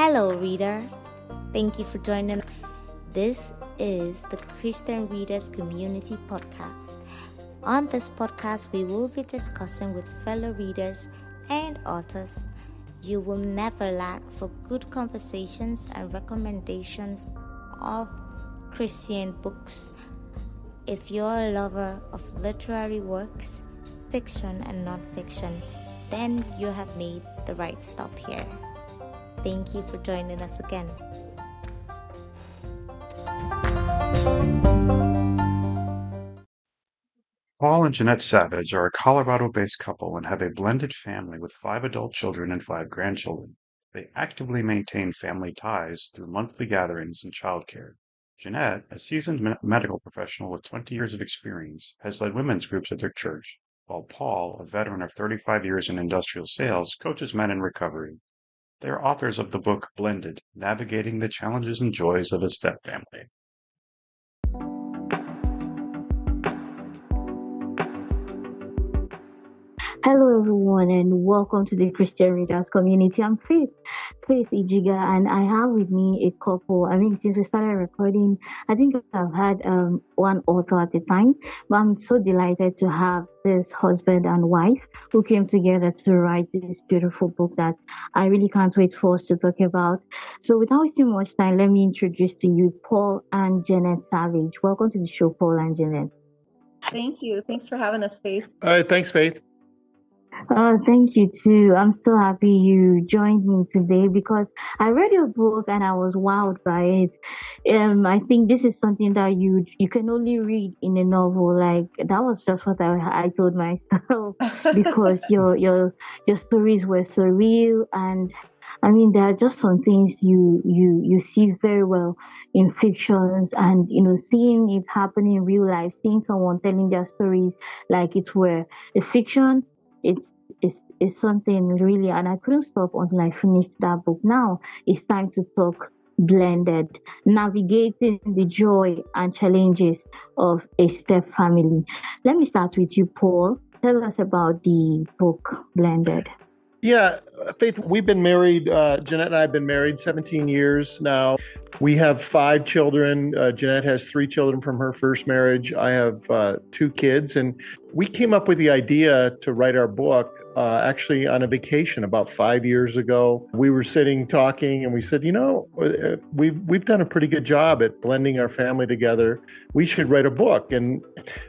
Hello, reader. Thank you for joining. This is the Christian Readers Community Podcast. On this podcast, we will be discussing with fellow readers and authors. You will never lack for good conversations and recommendations of Christian books. If you're a lover of literary works, fiction and non-fiction, then you have made the right stop here. Thank you for joining us again. Paul and Jeannette Savage are a Colorado-based couple and have a blended family with 5 adult children and 5 grandchildren. They actively maintain family ties through monthly gatherings and childcare. Jeannette, a seasoned medical professional with 20 years of experience, has led women's groups at their church, while Paul, a veteran of 35 years in industrial sales, coaches men in recovery. They are authors of the book Blended, Navigating the Challenges and Joys of a Stepfamily. Hello, everyone, and welcome to the Christian Readers Community. I'm Faith Ijiga, and I have with me a couple. Since we started recording, I think I've had one author at a time, but I'm so delighted to have this husband and wife who came together to write this beautiful book that I really can't wait for us to talk about. So without wasting much time, let me introduce to you Paul and Jeannette Savage. Welcome to the show, Paul and Jeannette. Thank you. Thanks for having us, Faith. All right, thanks, Faith. Thank you too. I'm so happy you joined me today because I read your book and I was wowed by it. I think this is something that you can only read in a novel. Like that was just what I told myself because your stories were so real, and there are just some things you see very well in fictions, and seeing it happen in real life, seeing someone telling their stories like it were a fiction. It's something really, and I couldn't stop until I finished that book. Now it's time to talk Blended, navigating the joy and challenges of a step family. Let me start with you, Paul. Tell us about the book Blended. Yeah, Faith, we've been married, Jeannette and I have been married 17 years now. We have 5 children. Jeannette has 3 children from her first marriage. I have 2 kids. And we came up with the idea to write our book actually on a vacation about 5 years ago. We were sitting talking and we said, we've done a pretty good job at blending our family together. We should write a book. And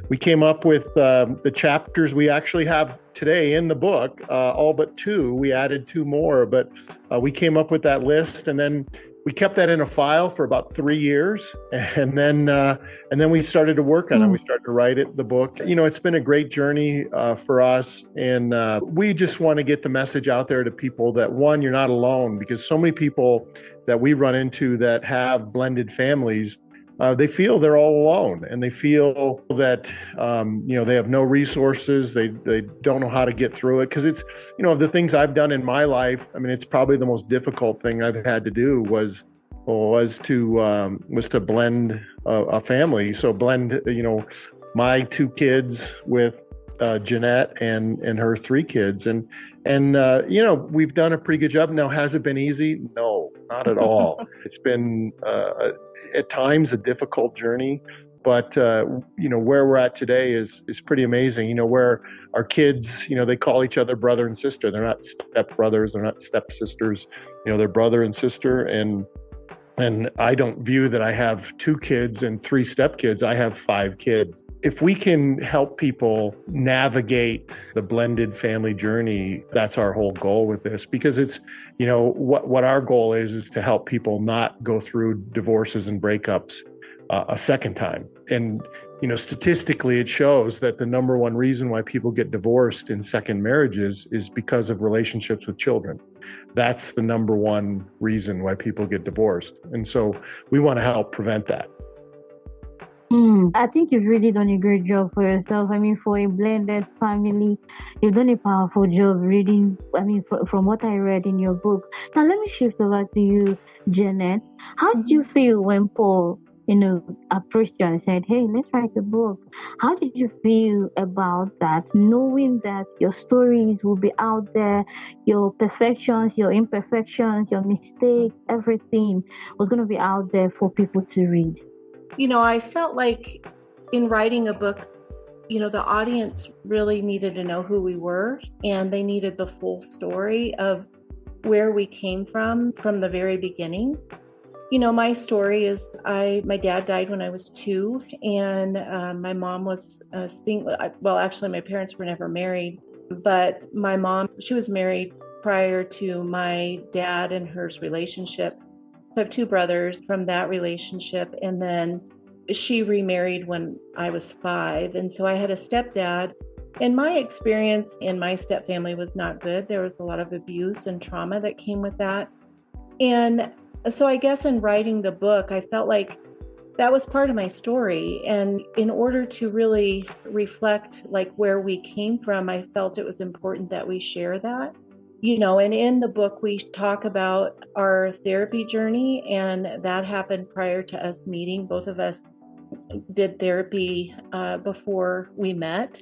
we came up with the chapters we actually have today in the book, all but 2. We added 2 more, but we came up with that list, and then we kept that in a file for about 3 years, and then we started to work on it. We started to write the book. It's been a great journey for us, and we just want to get the message out there to people that, one, you're not alone, because so many people that we run into that have blended families, they feel they're all alone, and they feel that they have no resources. They don't know how to get through it, because it's of the things I've done in my life. It's probably the most difficult thing I've had to do was to blend a family. So blend my 2 kids with Jeannette and her 3 kids, and we've done a pretty good job. Now, has it been easy? No, not at all. It's been at times a difficult journey, but where we're at today is pretty amazing. Where our kids, they call each other brother and sister. They're not step brothers, they're not step sisters. They're brother and sister, and I don't view that I have 2 kids and 3 stepkids. I have 5 kids. If we can help people navigate the blended family journey, that's our whole goal with this, because it's, what our goal is to help people not go through divorces and breakups a second time. And, statistically, it shows that the number one reason why people get divorced in second marriages is because of relationships with children. That's the number one reason why people get divorced. And so we want to help prevent that. I think you've really done a great job for yourself. For a blended family, you've done a powerful job reading, from what I read in your book. Now, let me shift over to you, Jeannette. How did you feel when Paul approached you and said, hey, let's write a book. How did you feel about that, knowing that your stories will be out there, your perfections, your imperfections, your mistakes, everything was going to be out there for people to read? I felt like in writing a book, the audience really needed to know who we were, and they needed the full story of where we came from the very beginning. My story is my dad died when I was 2, and my mom was single. Well, actually, my parents were never married, but my mom, she was married prior to my dad and hers relationship. I have 2 brothers from that relationship, and then she remarried when I was 5, and so I had a stepdad. And my experience in my stepfamily was not good. There was a lot of abuse and trauma that came with that. And so I guess in writing the book, I felt like that was part of my story. And in order to really reflect like where we came from, I felt it was important that we share that. And in the book, we talk about our therapy journey, and that happened prior to us meeting. Both of us did therapy before we met.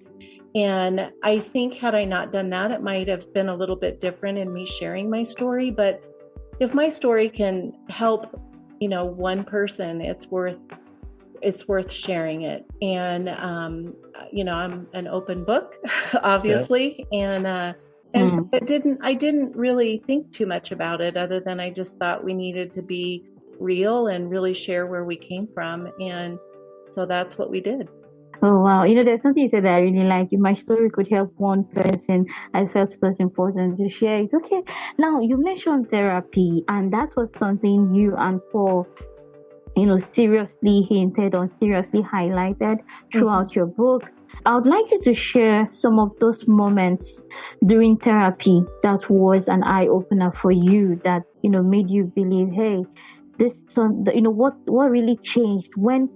And I think had I not done that, it might have been a little bit different in me sharing my story. But if my story can help, one person, it's worth sharing it. And, I'm an open book, obviously. Yeah. And so I didn't really think too much about it, other than I just thought we needed to be real and really share where we came from. And so that's what we did. Oh, wow. There's something you said that I really like. If my story could help one person, I felt it was important to share it. Okay. Now, you mentioned therapy, and that was something you and Paul, seriously hinted on, seriously highlighted throughout your book. I would like you to share some of those moments during therapy that was an eye-opener for you, that, made you believe, hey, this, what really changed? When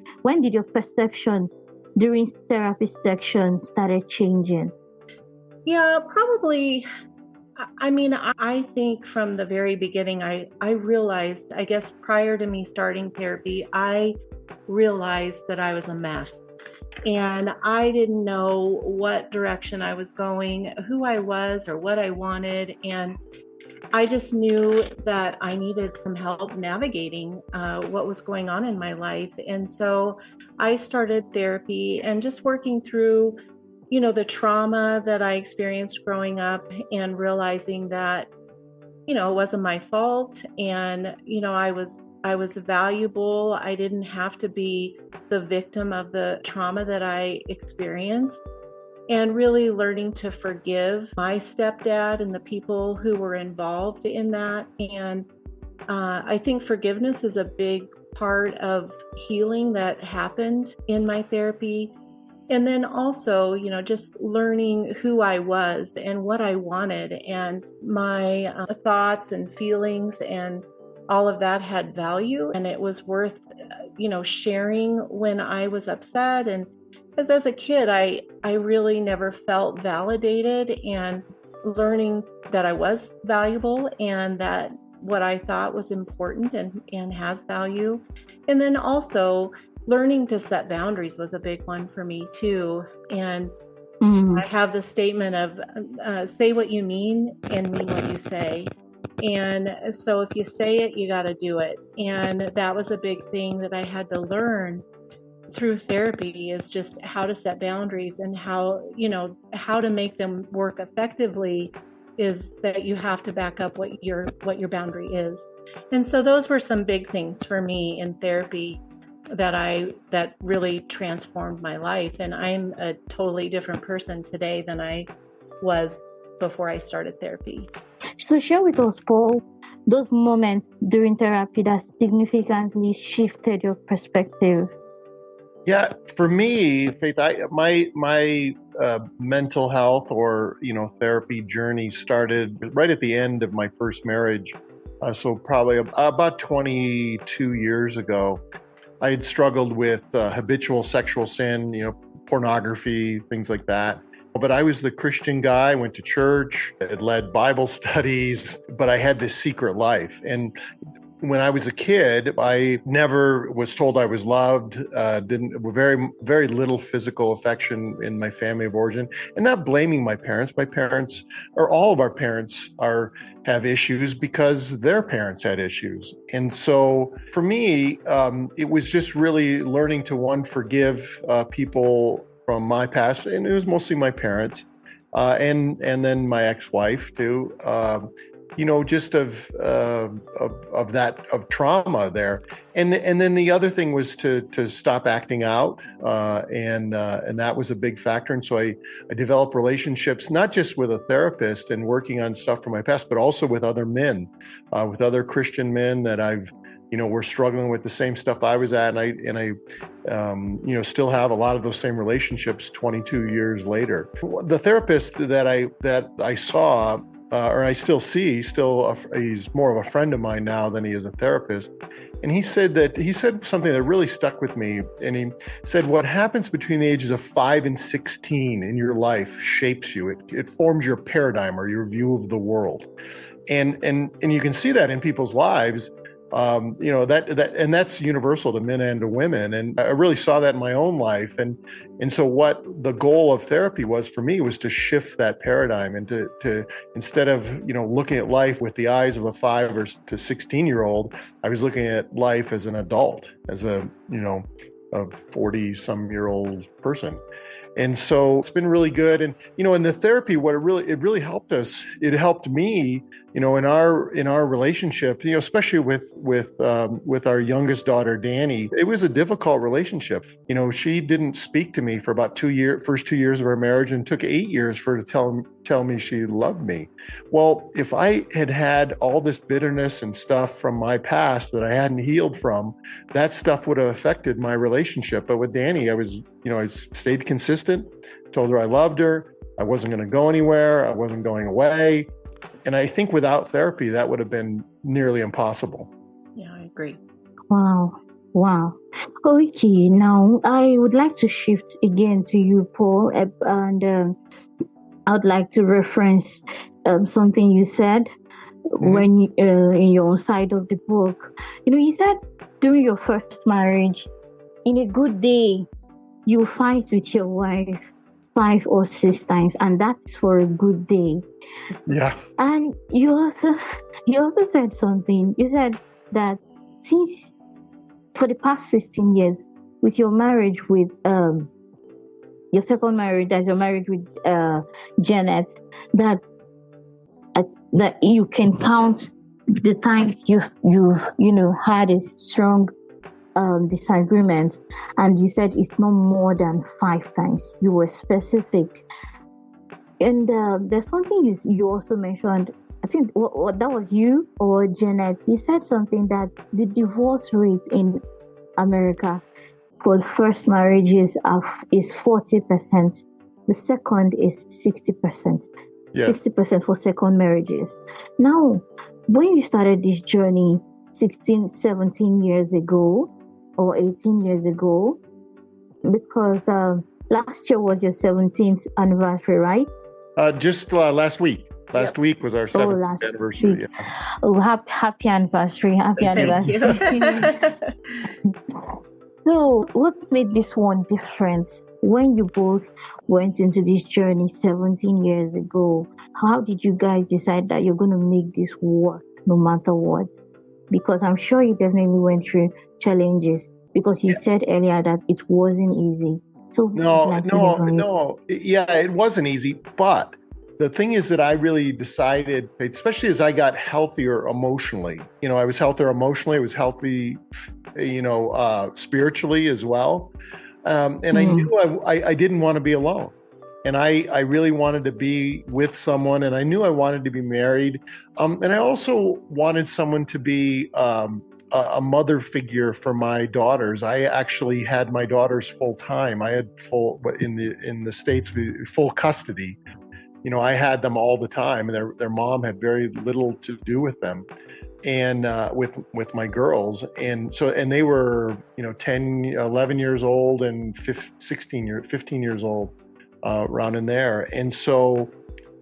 did your perception during therapy section started changing? Yeah, probably. I think from the very beginning, I realized, I guess prior to me starting therapy, I realized that I was a mess. And I didn't know what direction I was going, who I was, or what I wanted. And I just knew that I needed some help navigating what was going on in my life. And so I started therapy and just working through, the trauma that I experienced growing up, and realizing that, it wasn't my fault. And, I was valuable. I didn't have to be the victim of the trauma that I experienced. And really learning to forgive my stepdad and the people who were involved in that. And I think forgiveness is a big part of healing that happened in my therapy. And then also, just learning who I was and what I wanted, and my thoughts and feelings, and all of that had value, and it was worth, sharing when I was upset. And because as a kid, I really never felt validated, and learning that I was valuable and that what I thought was important and has value. And then also learning to set boundaries was a big one for me too. And I have the statement of say what you mean and mean what you say. And so if you say it, you got to do it. And that was a big thing that I had to learn through therapy, is just how to set boundaries, and how to make them work effectively, is that you have to back up what your boundary is. And so those were some big things for me in therapy that really transformed my life. And I'm a totally different person today than I was before I started therapy. So share with us, Paul, those moments during therapy that significantly shifted your perspective. Yeah, for me, Faith, my mental health or therapy journey started right at the end of my first marriage. So probably about 22 years ago, I had struggled with habitual sexual sin, pornography, things like that. But I was the Christian guy, went to church, had led Bible studies, but I had this secret life. And when I was a kid, I never was told I was loved, very, very little physical affection in my family of origin, and not blaming my parents. My parents, or all of our parents, have issues because their parents had issues. And so for me, it was just really learning to forgive people from my past, and it was mostly my parents, and then my ex-wife too. Just of trauma there, and then the other thing was to stop acting out, and that was a big factor. And so I developed relationships not just with a therapist and working on stuff from my past, but also with other men, with other Christian men that were struggling with the same stuff I was at, and I still have a lot of those same relationships 22 years later. The therapist that I saw. Or I still see, he's more of a friend of mine now than he is a therapist. And he said something that really stuck with me. And he said, what happens between the ages of 5 and 16 in your life shapes you. It forms your paradigm or your view of the world. And you can see that in people's lives. And that's universal to men and to women. And I really saw that in my own life. And so what the goal of therapy was for me was to shift that paradigm and to instead of, looking at life with the eyes of a 5 or to 16-year-old, I was looking at life as an adult, as a 40-some-year-old person. And so it's been really good. And, in the therapy, what it really helped us, it helped me, in our relationship, especially with our youngest daughter, Danny. It was a difficult relationship. She didn't speak to me for about first 2 years of our marriage, and took 8 years for her to tell me she loved me. Well, if I had all this bitterness and stuff from my past that I hadn't healed from, that stuff would have affected my relationship. But with Danny, I stayed consistent, told her I loved her. I wasn't going to go anywhere. I wasn't going away. And I think without therapy, that would have been nearly impossible. Yeah, I agree. Wow. Okay, now I would like to shift again to you, Paul, and I would like to reference something you said when in your side of the book. You said during your first marriage, in a good day, you fight with your wife 5 or 6 times, and that's for a good day. Yeah. And you also said something. You said that since for the past 16 years, with your marriage with your second marriage, that's your marriage with Jeannette, that you can count the times you've had a strong disagreement, and you said it's no more than 5 times. You were specific. And there's something you also mentioned. I think that was you or Jeannette. You said something that the divorce rate in America for the first marriages is 40%. The second is 60%. Yes. 60% for second marriages. Now, when you started this journey 16, 17 years ago or 18 years ago, because last year was your 17th anniversary, right? Just last week. Last week was our 7th anniversary. Yeah. Oh, happy anniversary. Happy anniversary. So what made this one different when you both went into this journey 17 years ago? How did you guys decide that you're going to make this work no matter what? Because I'm sure you definitely went through challenges, because you said earlier that it wasn't easy. So no. Yeah, it wasn't easy. But the thing is that I really decided, especially as I got healthier emotionally, I was healthier emotionally, I was healthy, spiritually as well. And I knew I didn't want to be alone. And I really wanted to be with someone, and I knew I wanted to be married. And I also wanted someone to be a mother figure for my daughters. I actually had my daughters full time. I had in the States, full custody. I had them all the time, and their mom had very little to do with them, and with my girls. And they were 10, 11 years old and 15 years old, around in there. And so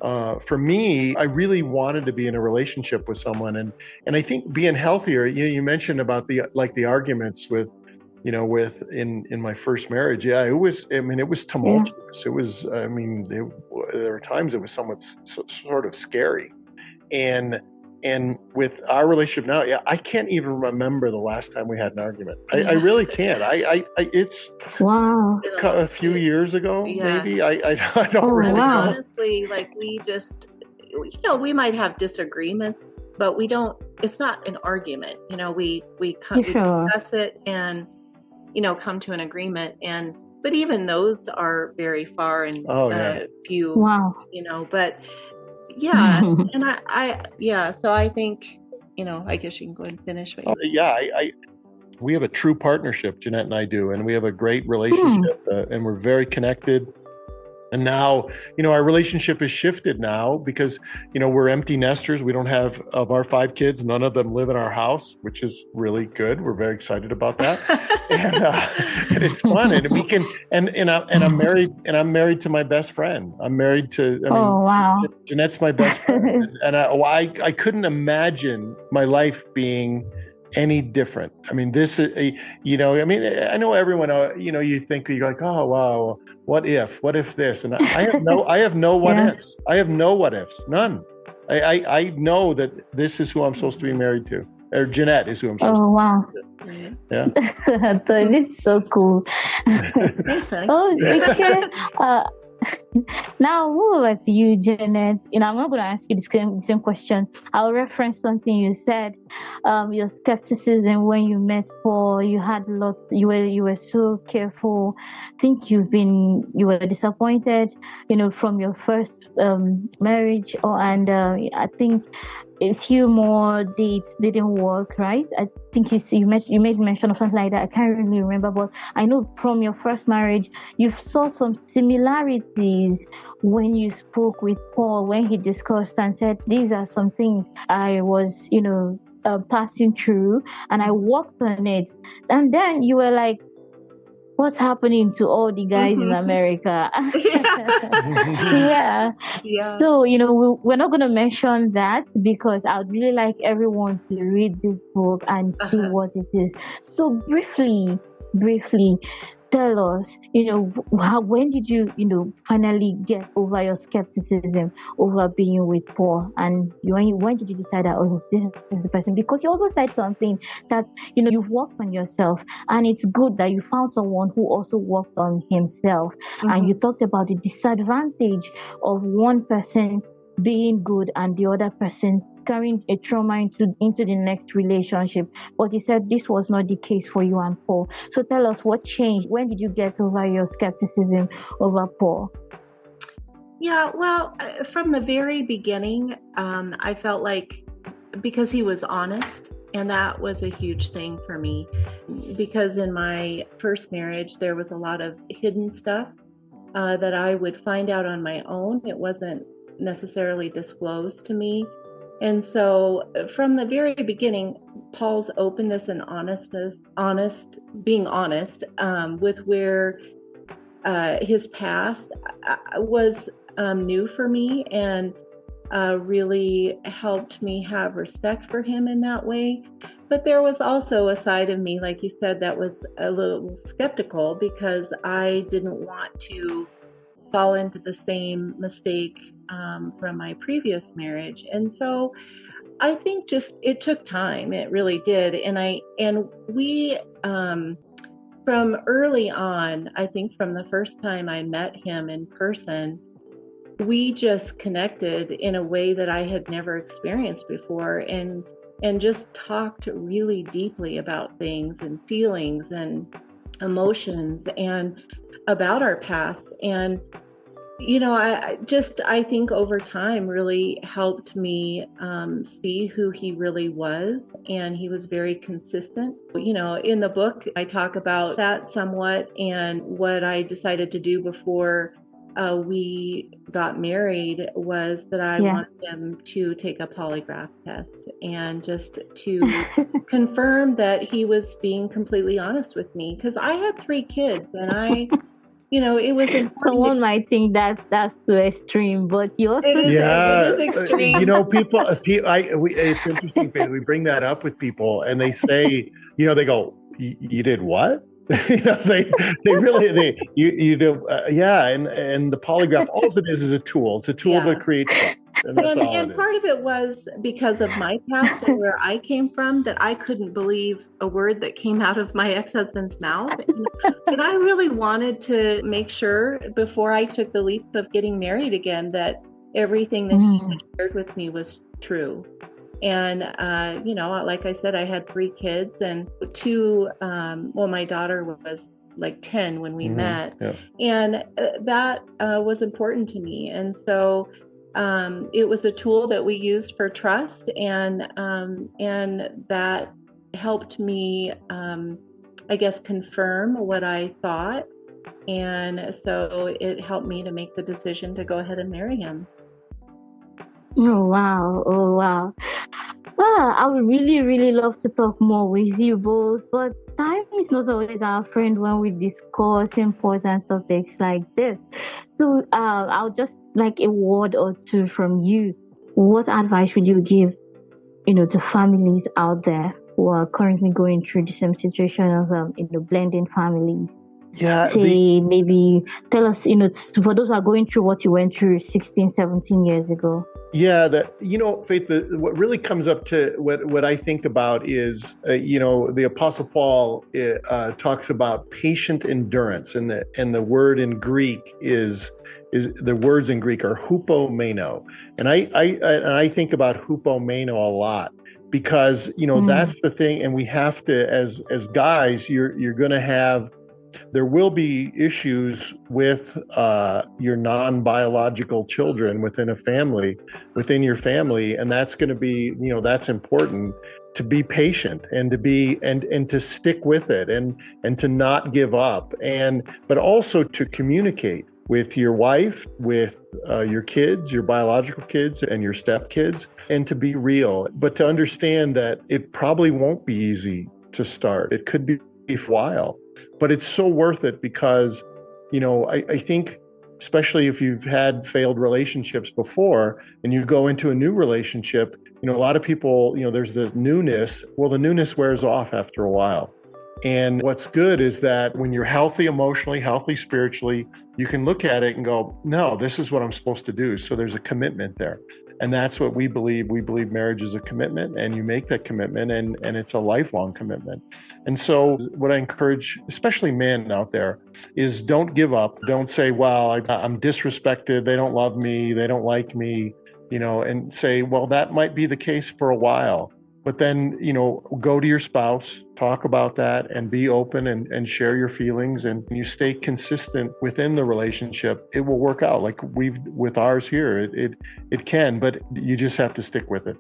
For me, I really wanted to be in a relationship with someone, and I think being healthier. You mentioned about the arguments with, in my first marriage. Yeah, it was. I mean, it was tumultuous. It was. I mean, there were times it was somewhat sort of scary, and with our relationship now, yeah, I can't even remember the last time we had an argument. I really can't. It's Wow. a few years ago, maybe. I don't really know. Honestly, like we just, we might have disagreements, but we don't. It's not an argument. We discuss it and come to an agreement. But even those are very far and few. Wow. But. Yeah, and so I think, I guess you can go ahead and finish. We have a true partnership, Jeannette and I do, and we have a great relationship, and we're very connected. And now, our relationship has shifted now because, we're empty nesters. We don't have, of our 5 kids, none of them live in our house, which is really good. We're very excited about that. And it's fun. And we can, and I'm married to my best friend. I'm married to, wow. Jeanette's my best friend. And I couldn't imagine my life being any different. I mean, this is, I know everyone, you think, you're like, oh, wow, what if this? And I have no what ifs. I have no what ifs, none. I know that this is who I'm supposed to be married to, or Jeannette is who I'm supposed to be married to. Yeah. It's so cool. Thanks, honey. Okay. Now, what about you, Jeannette? I'm not going to ask you the same question. I'll reference something you said. Your skepticism when you met Paul. You had lots. You were so careful. I think you were disappointed. From your first marriage, and I think a few more dates didn't work, right? I think you made mention of something like that. I can't really remember, but I know from your first marriage, you saw some similarities when you spoke with Paul, when he discussed and said, these are some things I was, passing through, and I worked on it. And then you were like, what's happening to all the guys in America? Yeah. So, we're not going to mention that because I'd really like everyone to read this book and see what it is. So briefly, tell us, when did you, finally get over your skepticism over being with Paul? And when did you decide that, this is the person? Because you also said something that, you've worked on yourself, and it's good that you found someone who also worked on himself. And you talked about the disadvantage of one person being good and the other person carrying a trauma into the next relationship. But you said this was not the case for you and Paul. So tell us what changed. When did you get over your skepticism over Paul? Yeah, well, from the very beginning, I felt like because he was honest, and that was a huge thing for me. Because in my first marriage, there was a lot of hidden stuff that I would find out on my own. It wasn't necessarily disclosed to me. And so from the very beginning, Paul's openness and being honest with where his past was new for me, and really helped me have respect for him in that way. But there was also a side of me, like you said, that was a little skeptical because I didn't want to fall into the same mistake from my previous marriage. And so I think just it took time. It really did. And we from early on, I think from the first time I met him in person, we just connected in a way that I had never experienced before, and just talked really deeply about things and feelings and emotions and about our past. And I think over time really helped me see who he really was, and he was very consistent. In the book, I talk about that somewhat, and what I decided to do before we got married was that I wanted him to take a polygraph test, and just to confirm that he was being completely honest with me, because I had 3 kids, and it was important. Someone might think that's too extreme, but yours It is, Yeah, it is extreme. it's interesting, Faith. We bring that up with people, and they say, they go, "You did what?" They really yeah, and the polygraph, all it is a tool. It's a tool to create trust, and that's all it is. Part of it was because of my past and where I came from, that I couldn't believe a word that came out of my ex-husband's mouth, and I really wanted to make sure before I took the leap of getting married again that everything that he had shared with me was true. And, like I said, I had 3 kids and 2, my daughter was like 10 when we met. Yeah. And that was important to me. And so it was a tool that we used for trust, and that helped me, I guess, confirm what I thought. And so it helped me to make the decision to go ahead and marry him. Oh, wow. Well, I would really, really love to talk more with you both, but time is not always our friend when we discuss important topics like this. So I'll just like a word or two from you. What advice would you give, to families out there who are currently going through the same situation of, blending families? Yeah. Maybe tell us, for those who are going through what you went through 16, 17 years ago. Yeah, Faith, what really comes up to what I think about is, the Apostle Paul talks about patient endurance, and the word in Greek is the words in Greek are hupomeno, and I think about hupomeno a lot because that's the thing, and we have to as guys, you're going to have. There will be issues with your non-biological children within your family, and that's going to be, that's important to be patient and to be and to stick with it and to not give up, but also to communicate with your wife, with your kids, your biological kids and your stepkids, and to be real, but to understand that it probably won't be easy to start. It could be a while. But it's so worth it because, I think, especially if you've had failed relationships before and you go into a new relationship, a lot of people, there's this newness. Well, the newness wears off after a while. And what's good is that when you're healthy emotionally, healthy spiritually, you can look at it and go, no, this is what I'm supposed to do. So there's a commitment there. And that's what we believe. We believe marriage is a commitment, and you make that commitment, and it's a lifelong commitment. And so what I encourage, especially men out there, is don't give up. Don't say, well, I'm disrespected. They don't love me. They don't like me, and say, well, that might be the case for a while. But then, go to your spouse, talk about that, and be open and share your feelings, and you stay consistent within the relationship. It will work out like with ours here. It can, but you just have to stick with it.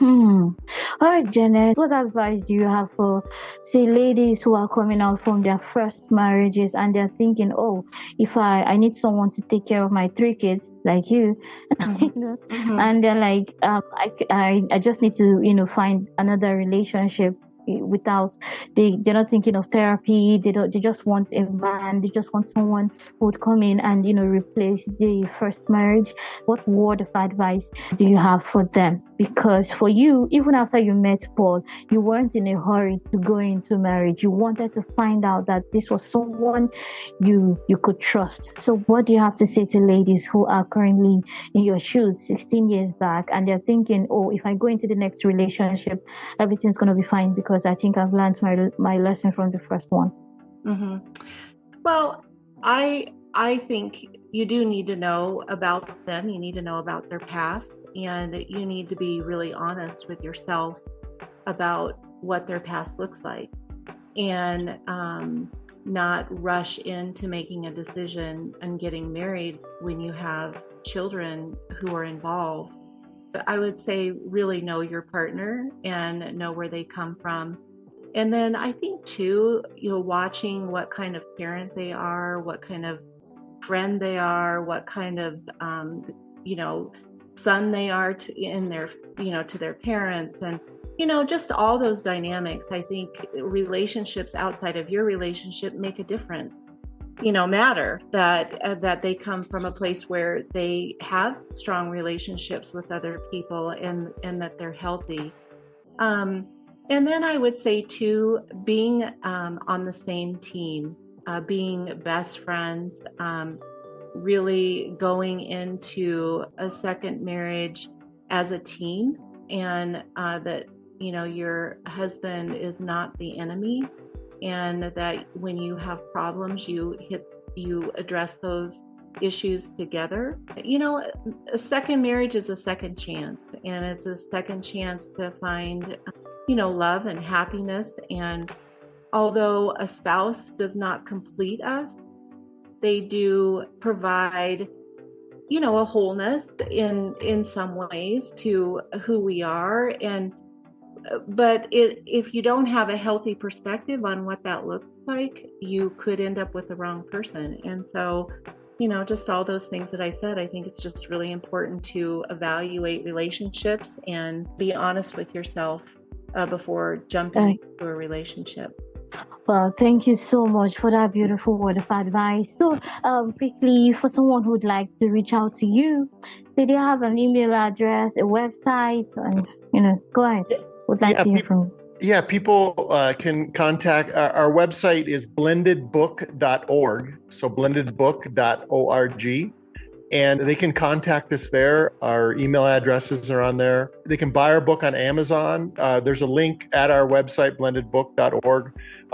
All right, Jeannette, what advice do you have for, say, ladies who are coming out from their first marriages and they're thinking, oh, if I need someone to take care of my 3 kids, like you, and they're like, I just need to, find another relationship without, they're not thinking of therapy. They just want a man. They just want someone who would come in and, replace the first marriage. What word of advice do you have for them? Because for you, even after you met Paul, you weren't in a hurry to go into marriage. You wanted to find out that this was someone you could trust. So what do you have to say to ladies who are currently in your shoes 16 years back and they're thinking, oh, if I go into the next relationship, everything's going to be fine because I think I've learned my lesson from the first one? Mm-hmm. Well, I think you do need to know about them. You need to know about their past, and you need to be really honest with yourself about what their past looks like, and not rush into making a decision and getting married when you have children who are involved. But I would say really know your partner and know where they come from. And then I think too, watching what kind of parent they are, what kind of friend they are, what kind of, son they are to their parents, and, just all those dynamics. I think relationships outside of your relationship make a difference. matter, that they come from a place where they have strong relationships with other people, and that they're healthy. And then I would say too, being on the same team, being best friends, really going into a second marriage as a team, and that your husband is not the enemy, and that when you have problems, you address those issues together. A second marriage is a second chance, and it's a second chance to find love and happiness. And although a spouse does not complete us, they do provide a wholeness in some ways to who we are. But if you don't have a healthy perspective on what that looks like, you could end up with the wrong person. And so, just all those things that I said, I think it's just really important to evaluate relationships and be honest with yourself before jumping into a relationship. Well, thank you so much for that beautiful word of advice. So, quickly, for someone who would like to reach out to you, do they have an email address, a website? Go ahead. Would like to hear from you. Yeah, people can contact, our website is blendedbook.org, so blendedbook.org, and they can contact us there. Our email addresses are on there. They can buy our book on Amazon. There's a link at our website, blendedbook.org.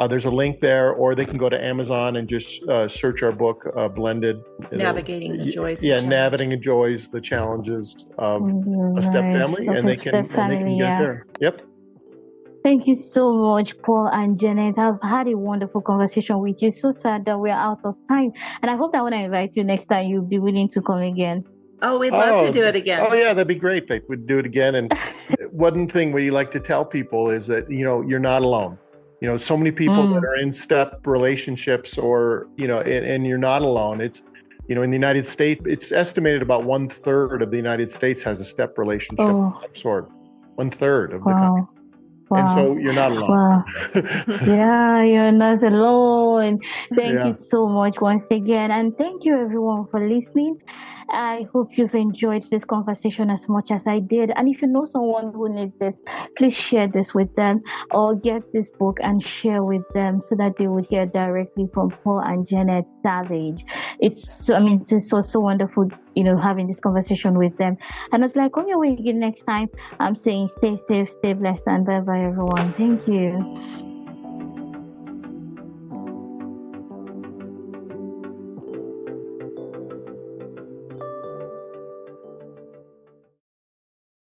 There's a link there, or they can go to Amazon and just search our book, Blended. Navigating the Joys. Navigating the Joys, the Challenges of a Step Family, and they can get it there. Yep. Thank you so much, Paul and Jeannette. I've had a wonderful conversation with you. So sad that we're out of time. And I hope that when I invite you next time, you'll be willing to come again. Oh, we'd love to do it again. Oh, yeah, that'd be great, Faith. We'd do it again. And one thing we like to tell people is that, you're not alone. So many people that are in step relationships or, and you're not alone. It's, in the United States, it's estimated about 1/3 of the United States has a step relationship of some sort. 1/3 of the country. Wow. And so you're not alone. Wow. Yeah, you're not alone. Thank you so much once again. And thank you everyone for listening. I hope you've enjoyed this conversation as much as I did. And if you know someone who needs this, please share this with them, or get this book and share with them so that they would hear directly from Paul and Jeannette Savage. It's so wonderful, having this conversation with them. And it's like, on your way again next time, I'm saying stay safe, stay blessed, and bye-bye everyone. Thank you.